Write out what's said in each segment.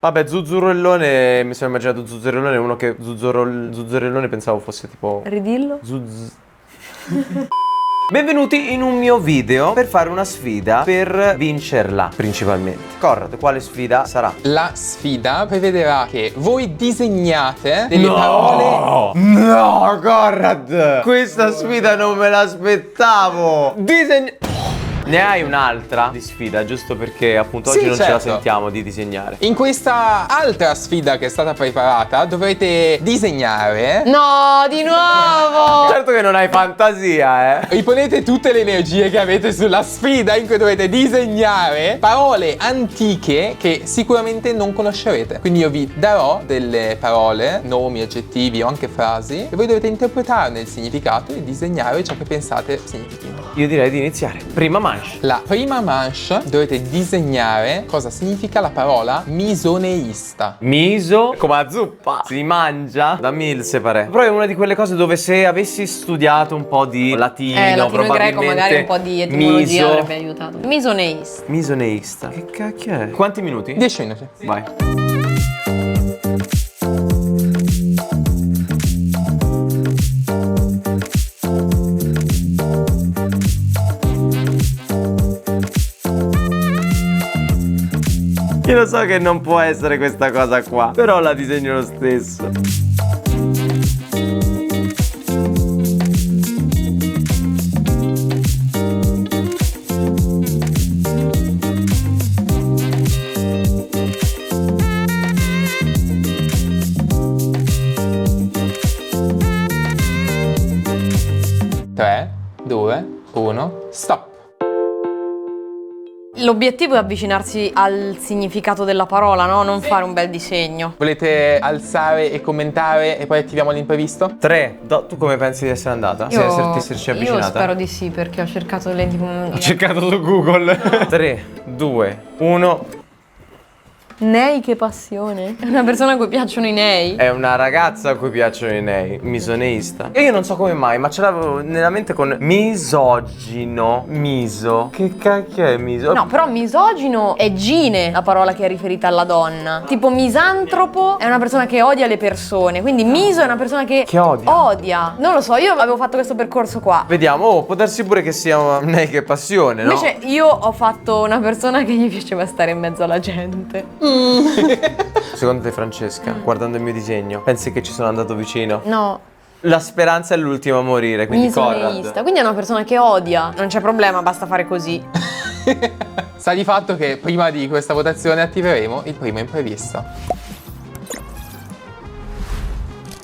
Vabbè, zuzzurellone, mi sono immaginato zuzzurellone, uno che zuzzurellone pensavo fosse tipo... Ridillo? Benvenuti in un mio video per fare una sfida per vincerla, principalmente. Corrado, quale sfida sarà? La sfida prevederà che voi disegnate delle parole. No, Corrado! Questa sfida non me l'aspettavo! Ne hai un'altra di sfida, giusto perché appunto oggi Sì, non ce la certo. sentiamo di disegnare. In questa altra sfida che è stata preparata dovrete disegnare. No, di nuovo! Certo che non hai fantasia, Riponete tutte le energie che avete sulla sfida in cui dovete disegnare parole antiche che sicuramente non conoscerete. Quindi io vi darò delle parole, nomi, aggettivi o anche frasi e voi dovete interpretarne il significato e disegnare ciò che pensate significhino. Io direi di iniziare. Prima manche. La prima manche dovete disegnare cosa significa la parola misoneista. Miso, come a zuppa, si mangia. Dammi il separé. Però è una di quelle cose dove se avessi studiato un po' di latino, Latino e probabilmente greco, magari un po' di etimologia miso, avrebbe aiutato. Misoneista. misoneista. Che cacchio è? Quanti minuti? 10 minuti. Vai. Io lo so che non può essere questa cosa qua, però la disegno lo stesso. Tre, due, uno, stop. L'obiettivo è avvicinarsi al significato della parola, no? Non fare un bel disegno. Volete alzare e commentare e poi attiviamo l'imprevisto? 3. Tu come pensi di essere andata? Ti esserci avvicinata? Io spero di sì, perché ho cercato le Ho cercato su Google. 3, 2, 1. Nei, che passione. È una persona a cui piacciono i nei. È una ragazza a cui piacciono i nei. Misoneista. E io non so come mai, ma ce l'avevo nella mente con misogino. Miso. Che cacchio è miso? No, però misogino è gine, la parola che è riferita alla donna. Tipo misantropo è una persona che odia le persone. Quindi miso è una persona che odia. Non lo so, io avevo fatto questo percorso qua. Vediamo, può darsi pure che sia nei che passione, no? Invece io ho fatto una persona che gli piaceva stare in mezzo alla gente. Secondo te, Francesca, guardando il mio disegno, pensi che ci sono andato vicino? No, La speranza è l'ultima a morire, quindi misoneista. Conrad. Quindi è una persona che odia. Non c'è problema, basta fare così. Sta di fatto che prima di questa votazione attiveremo il primo imprevisto.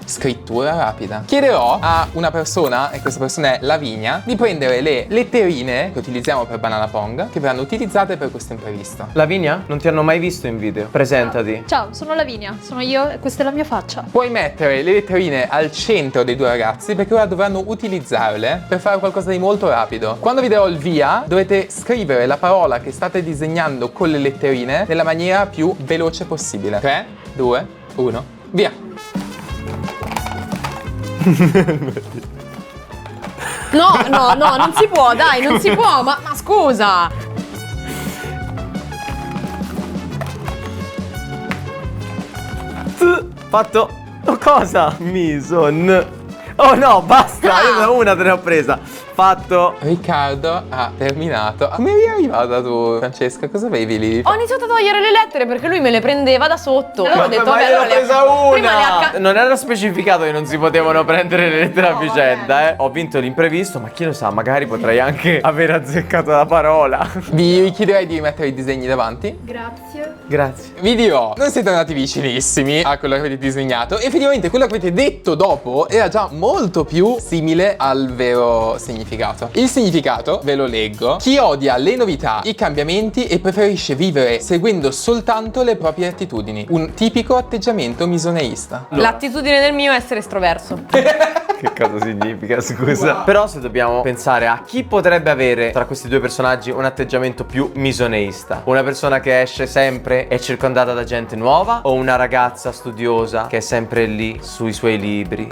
Scrittura rapida. Chiederò a una persona, e questa persona è Lavinia, di prendere le letterine che utilizziamo per Banana Pong, che verranno utilizzate per questo imprevisto. Lavinia, non ti hanno mai visto in video. Presentati. Ciao, sono Lavinia, sono io e questa è la mia faccia. Puoi mettere le letterine al centro dei due ragazzi perché ora dovranno utilizzarle per fare qualcosa di molto rapido. Quando vi darò il via, dovete scrivere la parola che state disegnando con le letterine nella maniera più veloce possibile. 3, 2, 1, via! No, non si può, dai, non si può, ma scusa. Fatto. Oh, cosa? Mison. Oh no, basta. Io una te ne ho presa. Fatto. Riccardo ha terminato. Come eri arrivata tu, Francesca? Cosa avevi lì? Ho iniziato a togliere le lettere perché lui me le prendeva da sotto. Allora ho detto, ma vabbè, io ne ho allora presa prima una. Non era specificato che non si potevano prendere le lettere a vicenda, Ho vinto l'imprevisto, ma chi lo sa, magari potrei anche aver azzeccato la parola. Vi chiederei di mettere i disegni davanti. Grazie. Grazie. Vi dirò, non siete andati vicinissimi a quello che avete disegnato. Effettivamente quello che avete detto dopo era già molto più simile al vero significato. Il significato, ve lo leggo: chi odia le novità, i cambiamenti e preferisce vivere seguendo soltanto le proprie attitudini. Un tipico atteggiamento misoneista. L'attitudine del mio è essere estroverso. Che cosa significa, scusa? Wow. Però se dobbiamo pensare a chi potrebbe avere tra questi due personaggi un atteggiamento più misoneista, una persona che esce sempre e è circondata da gente nuova, o una ragazza studiosa che è sempre lì sui suoi libri?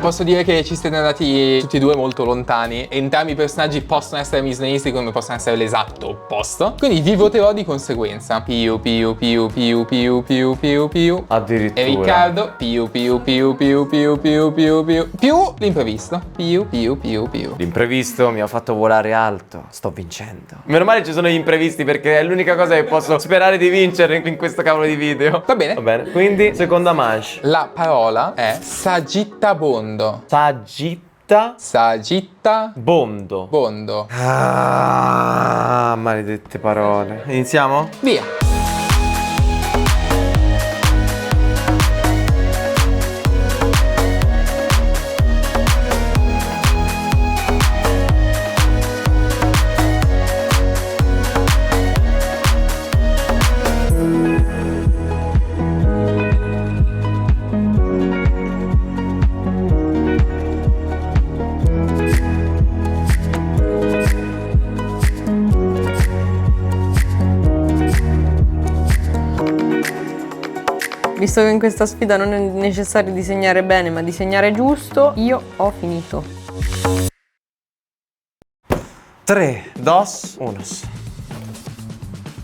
Posso dire che ci siete andati tutti e due molto lontani. Entrambi i personaggi possono essere misoneisti come possono essere l'esatto opposto. Quindi vi voterò di conseguenza. Piu piu piu piu piu piu piu piu. Addirittura. E Riccardo piu piu piu piu piu piu piu piu più l'imprevisto. Piu piu piu piu. L'imprevisto mi ha fatto volare alto. Sto vincendo. Meno male ci sono gli imprevisti perché è l'unica cosa che posso sperare di vincere in questo cavolo di video. Va bene. Va bene. Quindi, seconda manche. La parola è sagittabondo. Bondo. Bondo. Ah, maledette parole. Iniziamo? Via. Visto che in questa sfida non è necessario disegnare bene, ma disegnare giusto, io ho finito. 3, 2, 1.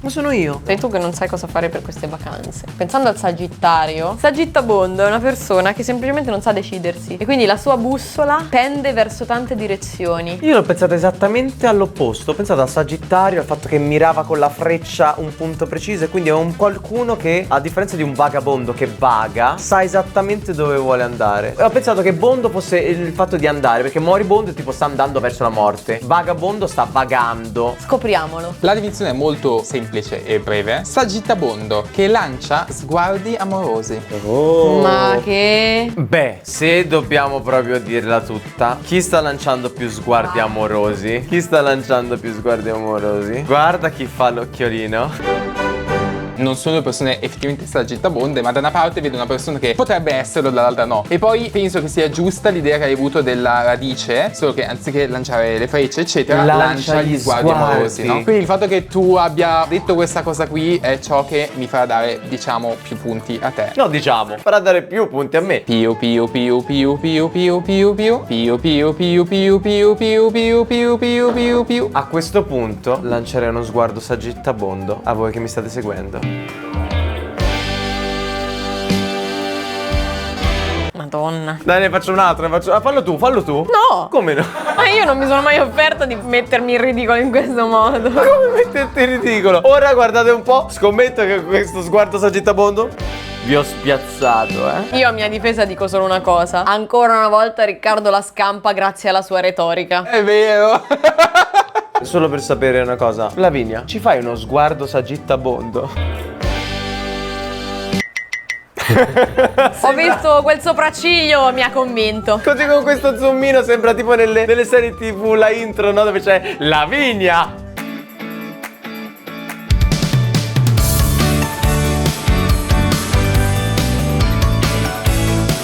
Ma sono io. Sei tu che non sai cosa fare per queste vacanze. Pensando al Sagittario, Sagittabondo è una persona che semplicemente non sa decidersi e quindi la sua bussola tende verso tante direzioni. Io l'ho pensato esattamente all'opposto. Ho pensato al Sagittario, al fatto che mirava con la freccia un punto preciso e quindi è un qualcuno che, a differenza di un vagabondo che vaga, sa esattamente dove vuole andare. E ho pensato che bondo fosse il fatto di andare, perché moribondo tipo sta andando verso la morte. Vagabondo sta vagando. Scopriamolo. La definizione è molto semplice e breve. Sagittabondo che lancia sguardi amorosi. Ma che... Beh, se dobbiamo proprio dirla tutta, chi sta lanciando più sguardi amorosi? Chi sta lanciando più sguardi amorosi? Guarda chi fa l'occhiolino. Non sono persone effettivamente sagittabonde, ma da una parte vedo una persona che potrebbe esserlo, dall'altra no. E poi penso che sia giusta l'idea che hai avuto della radice, solo che anziché lanciare le frecce eccetera, lancia gli sguardi amorosi, no? Quindi il fatto che tu abbia detto questa cosa qui è ciò che mi farà dare, diciamo, più punti a te. No, diciamo, farà dare più punti a me. Piu piu piu piu piu piu piu piu piu piu piu piu piu piu piu piu piu piu piu. A questo punto lancerei uno sguardo sagittabondo a voi che mi state seguendo. Madonna. Dai, ne faccio un altro, fallo tu. No! Come no? Ma io non mi sono mai offerta di mettermi in ridicolo in questo modo. Ma come metterti in ridicolo? Ora guardate un po', scommetto che questo sguardo sagittabondo vi ho spiazzato, Io a mia difesa dico solo una cosa. Ancora una volta Riccardo la scampa grazie alla sua retorica. È vero. Solo per sapere una cosa, Lavinia, ci fai uno sguardo sagittabondo? Ho visto quel sopracciglio, mi ha convinto. Così con questo zoomino sembra tipo nelle serie TV la intro, no? Dove c'è Lavinia.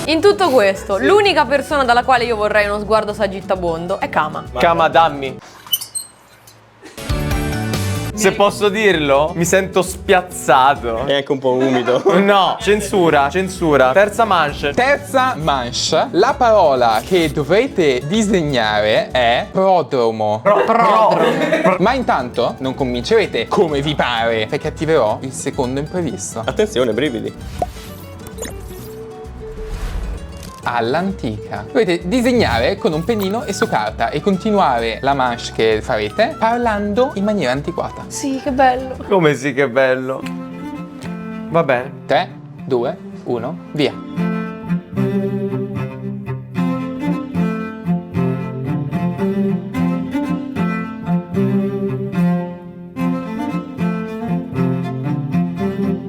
In tutto questo, l'unica persona dalla quale io vorrei uno sguardo sagittabondo è Kama. Kama, dammi. Se posso dirlo, mi sento spiazzato. È anche un po' umido. No, censura. Terza manche. Terza manche. La parola che dovrete disegnare è prodromo. Prodromo. Ma intanto non comincerete come vi pare, perché attiverò il secondo imprevisto. Attenzione, brividi. All'antica. Dovete disegnare con un pennino e su carta e continuare la manche che farete parlando in maniera antiquata. Sì, che bello. Come sì, che bello. Va bene. 3, 2, 1, via.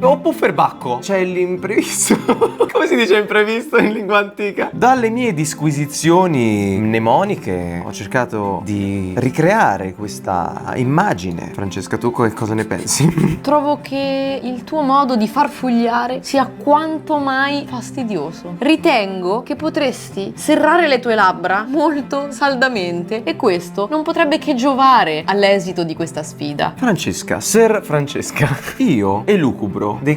O pufferbacco. C'è l'imprevisto. Come si dice imprevisto in lingua antica? Dalle mie disquisizioni mnemoniche ho cercato di ricreare questa immagine. Francesca, tu che cosa ne pensi? Trovo che il tuo modo di farfugliare sia quanto mai fastidioso. Ritengo che potresti serrare le tue labbra molto saldamente e questo non potrebbe che giovare all'esito di questa sfida. Francesca, Ser Francesca, io elucubro dei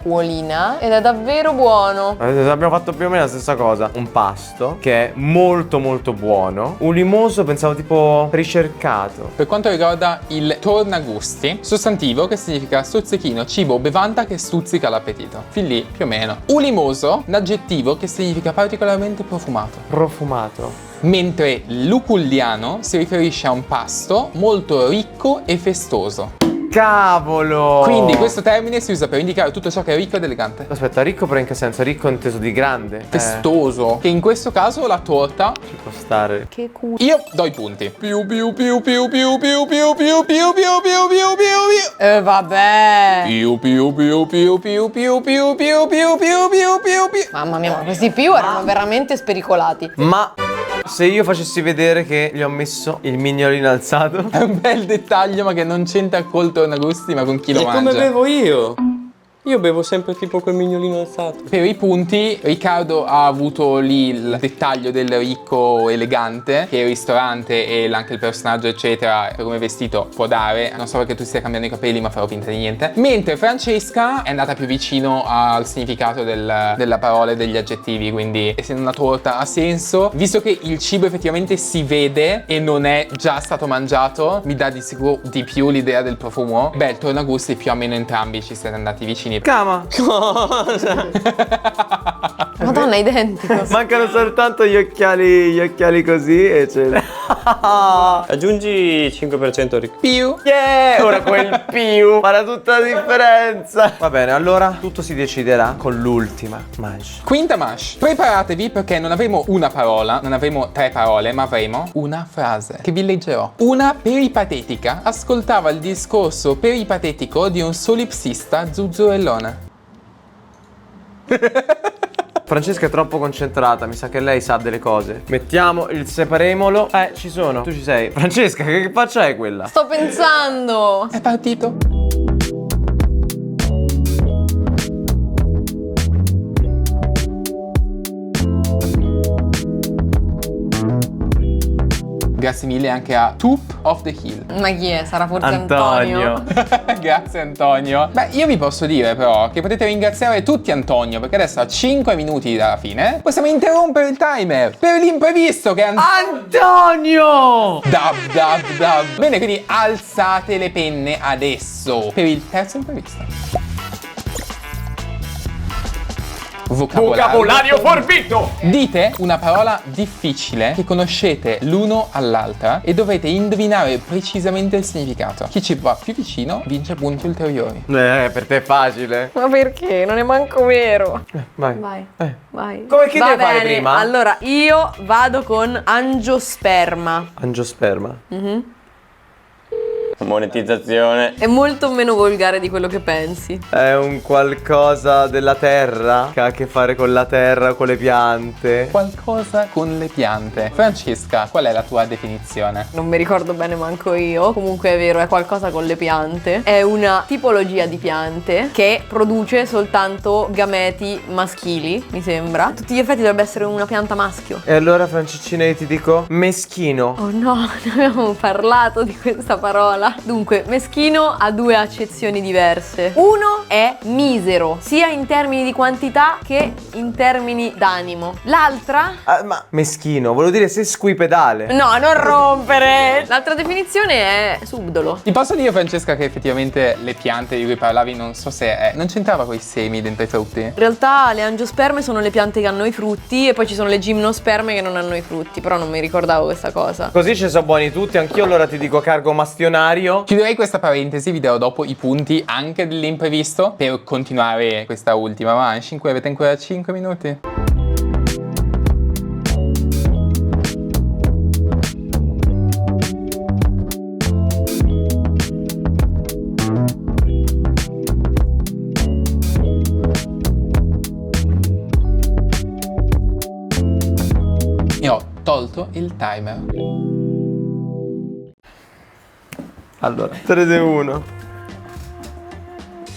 acquolina ed è davvero buono. Abbiamo fatto più o meno la stessa cosa. Un pasto che è molto molto buono. Un limoso pensavo tipo ricercato. Per quanto riguarda il tornagusti, sostantivo che significa stuzzichino, cibo o bevanda che stuzzica l'appetito. Fin lì, più o meno. Ulimoso, un aggettivo che significa particolarmente profumato. Profumato. Mentre luculliano si riferisce a un pasto molto ricco e festoso. Cavolo! Quindi questo termine si usa per indicare tutto ciò che è ricco ed elegante. Aspetta, ricco però in che senso? Ricco inteso di grande? Festoso. Che in questo caso la torta. Ci può stare. Che culo. Io do i punti. Piu piu piu piu piu piu piu piu piu piu piu piu piu piu. Vabbè. Piu piu piu piu piu piu piu piu piu piu piu piu piu. Mamma mia, ma questi più erano veramente spericolati. Ma se io facessi vedere che gli ho messo il mignolino alzato. È un bel dettaglio, ma che non c'entra col tornagusti, ma con chi lo È mangia. come bevo io. Io bevo sempre tipo quel mignolino alzato. Per i punti, Riccardo ha avuto lì il dettaglio del ricco elegante, che il ristorante e anche il personaggio eccetera per come è vestito può dare. Non so perché tu stia cambiando i capelli, ma farò finta di niente. Mentre Francesca è andata più vicino al significato della parola e degli aggettivi, quindi essendo una torta ha senso. Visto che il cibo effettivamente si vede e non è già stato mangiato, mi dà di sicuro di più l'idea del profumo. Beh, il tornagusti più o meno entrambi ci siete andati vicini. Cama. Cosa? Madonna, è identico. Mancano soltanto gli occhiali così e c'è. Aggiungi 5% ricco. Più. Yeah! Ora quel più farà tutta la differenza. Va bene, allora tutto si deciderà con l'ultima manche. Quinta manche. Preparatevi perché non avremo una parola, non avremo 3 parole, ma avremo una frase che vi leggerò. Una peripatetica ascoltava il discorso peripatetico di un solipsista zuzzurellone. Francesca è troppo concentrata, mi sa che lei sa delle cose. Mettiamo il separemolo. Ci sono. Tu ci sei. Francesca, che faccia è quella? Sto pensando. È partito. Grazie mille anche a Top of the Hill. Ma chi è? Sarà forse Antonio. Grazie Antonio. Beh, io vi posso dire però che potete ringraziare tutti Antonio, perché adesso a 5 minuti dalla fine possiamo interrompere il timer per l'imprevisto che è Antonio! Dab. Bene, quindi alzate le penne adesso per il terzo imprevisto. Vocabolario forbito! Dite una parola difficile che conoscete l'uno all'altra e dovete indovinare precisamente il significato. Chi ci va più vicino vince punti ulteriori. Per te è facile. Ma perché? Non è manco vero. Vai. Vai. Vai. Come chi Va deve fare bene, prima? Allora, io vado con angiosperma. Angiosperma. Monetizzazione. È molto meno volgare di quello che pensi. È un qualcosa della terra che ha a che fare con la terra, con le piante. Qualcosa con le piante. Francesca, qual è la tua definizione? Non mi ricordo bene manco io. Comunque è vero, è qualcosa con le piante. È una tipologia di piante che produce soltanto gameti maschili, mi sembra. A tutti gli effetti dovrebbe essere una pianta maschio. E allora, Francescina, io ti dico meschino. Oh no, ne abbiamo parlato di questa parola. Dunque, meschino ha 2 accezioni diverse. Uno è misero, sia in termini di quantità che in termini d'animo. L'altra... Ma meschino, volevo dire sesquipedale. No, non rompere! L'altra definizione è subdolo. Ti posso dire, Francesca, che effettivamente le piante di cui parlavi non so se non c'entrava con i semi dentro i frutti? In realtà le angiosperme sono le piante che hanno i frutti e poi ci sono le gimnosperme che non hanno i frutti, però non mi ricordavo questa cosa. Così ci sono buoni tutti, anch'io allora ti dico cargo mastionario. Chiuderei questa parentesi, vi darò dopo i punti anche dell'imprevisto per continuare questa ultima manche in cui avete ancora 5 minuti. E ho tolto il timer. Allora, 3, 2, 1.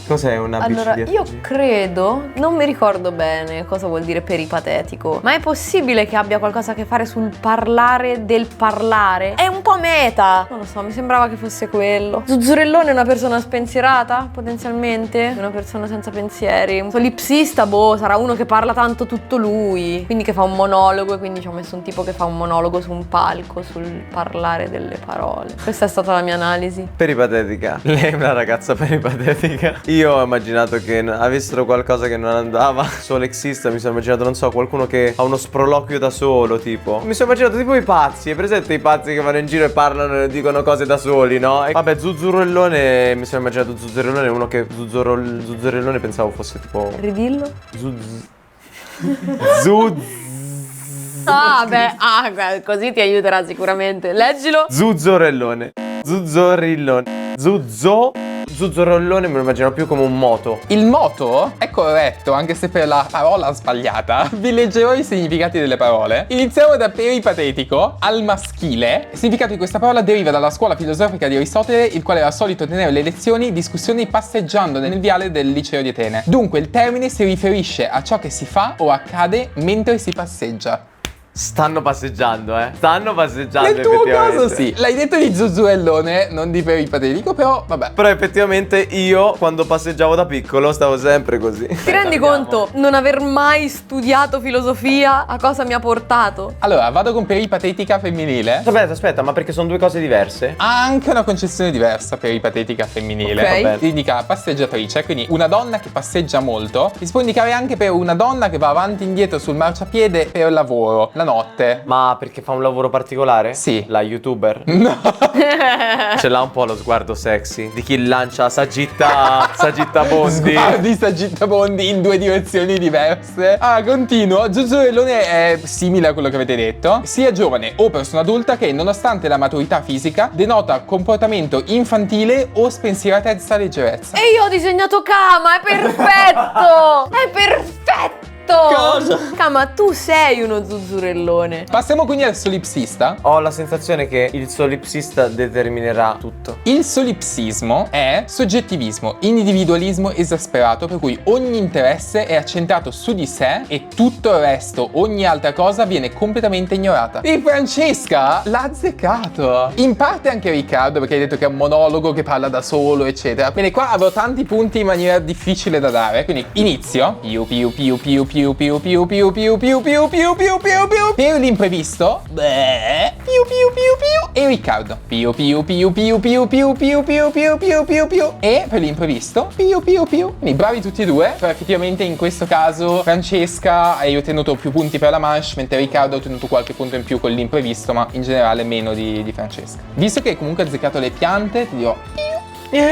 Cos'è una Allora, io bicipietrologia? credo, non mi ricordo bene cosa vuol dire peripatetico, ma è possibile che abbia qualcosa a che fare sul parlare del parlare? È un po' meta! Non lo so, mi sembrava che fosse quello. Zuzzurellone è una persona spensierata, potenzialmente? Una persona senza pensieri. Un solipsista, boh, sarà uno che parla tanto tutto lui, quindi che fa un monologo, e quindi ci ho messo un tipo che fa un monologo su un palco, sul parlare delle parole. Questa è stata la mia analisi. Peripatetica. Lei è una ragazza peripatetica. Io ho immaginato che avessero qualcosa che non andava. Solexista, mi sono immaginato, non so, qualcuno che ha uno sproloquio da solo, tipo. Mi sono immaginato tipo i pazzi. È presente i pazzi che vanno in giro e parlano e dicono cose da soli, no? E vabbè, Zuzzurellone, mi sono immaginato Zuzzurellone, uno che Zuzzurellone pensavo fosse tipo Ridillo? Zuz beh, così ti aiuterà sicuramente. Leggilo. Zuzzorellone. Zuzzorillone. Zuzzorellone me lo immagino più come un moto. Il moto è corretto, anche se per la parola sbagliata. Vi leggerò i significati delle parole. Iniziamo da peripatetico al maschile. Il significato di questa parola deriva dalla scuola filosofica di Aristotele, il quale era solito tenere le lezioni, discussioni passeggiando nel viale del liceo di Atene. Dunque il termine si riferisce a ciò che si fa o accade mentre si passeggia. Stanno passeggiando, Stanno passeggiando. Nel tuo effettivamente. caso sì. L'hai detto di zuzzurellone, non di peripatetico, però vabbè. Però effettivamente io quando passeggiavo da piccolo stavo sempre così. Ti rendi conto non aver mai studiato filosofia a cosa mi ha portato? Allora, vado con peripatetica femminile. Aspetta, ma perché sono due cose diverse? Ha anche una concezione diversa per ipatetica femminile. Ok. Vabbè. Indica passeggiatrice, quindi una donna che passeggia molto. Si può indicare anche per una donna che va avanti e indietro sul marciapiede per lavoro, la notte. Ma perché fa un lavoro particolare? Sì. La youtuber? No. Ce l'ha un po' lo sguardo sexy di chi lancia sagitta bondi. Sguardi sagittabondi in due direzioni diverse. Continuo. Zuzzurellone è simile a quello che avete detto. Sia giovane o persona adulta che, nonostante la maturità fisica, denota comportamento infantile o spensieratezza, leggerezza. E io ho disegnato Kama, è perfetto! È perfetto! Cosa? Kama, tu sei uno zuzzurellone. Passiamo quindi al solipsista. Ho la sensazione che il solipsista determinerà tutto. Il solipsismo è soggettivismo, individualismo esasperato, per cui ogni interesse è accentrato su di sé e tutto il resto, ogni altra cosa, viene completamente ignorata. E Francesca l'ha azzeccato. In parte anche Riccardo, perché hai detto che è un monologo che parla da solo, eccetera. Bene, qua avrò tanti punti in maniera difficile da dare, quindi inizio. Per l'imprevisto, e Riccardo. E per l'imprevisto, quindi bravi tutti e due. Però effettivamente in questo caso Francesca hai ottenuto più punti per la manche, mentre Riccardo ha ottenuto qualche punto in più con l'imprevisto, ma in generale meno di Francesca. Visto che comunque ha azzeccato le piante, ti dirò,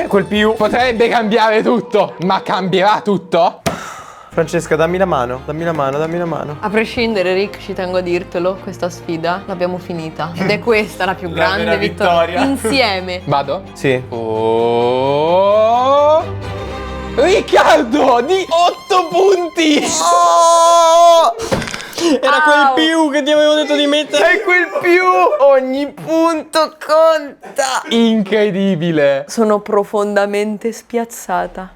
Quel più. potrebbe cambiare tutto, ma cambierà tutto? Francesca, dammi la mano. A prescindere, Rick, ci tengo a dirtelo, questa sfida l'abbiamo finita. Ed è questa la più grande vera vittoria. vittoria. Insieme. Vado? Sì. Oh, Riccardo di 8 punti! Era quel più che ti avevo detto di mettere. E quel più. Ogni punto conta. Incredibile! Sono profondamente spiazzata.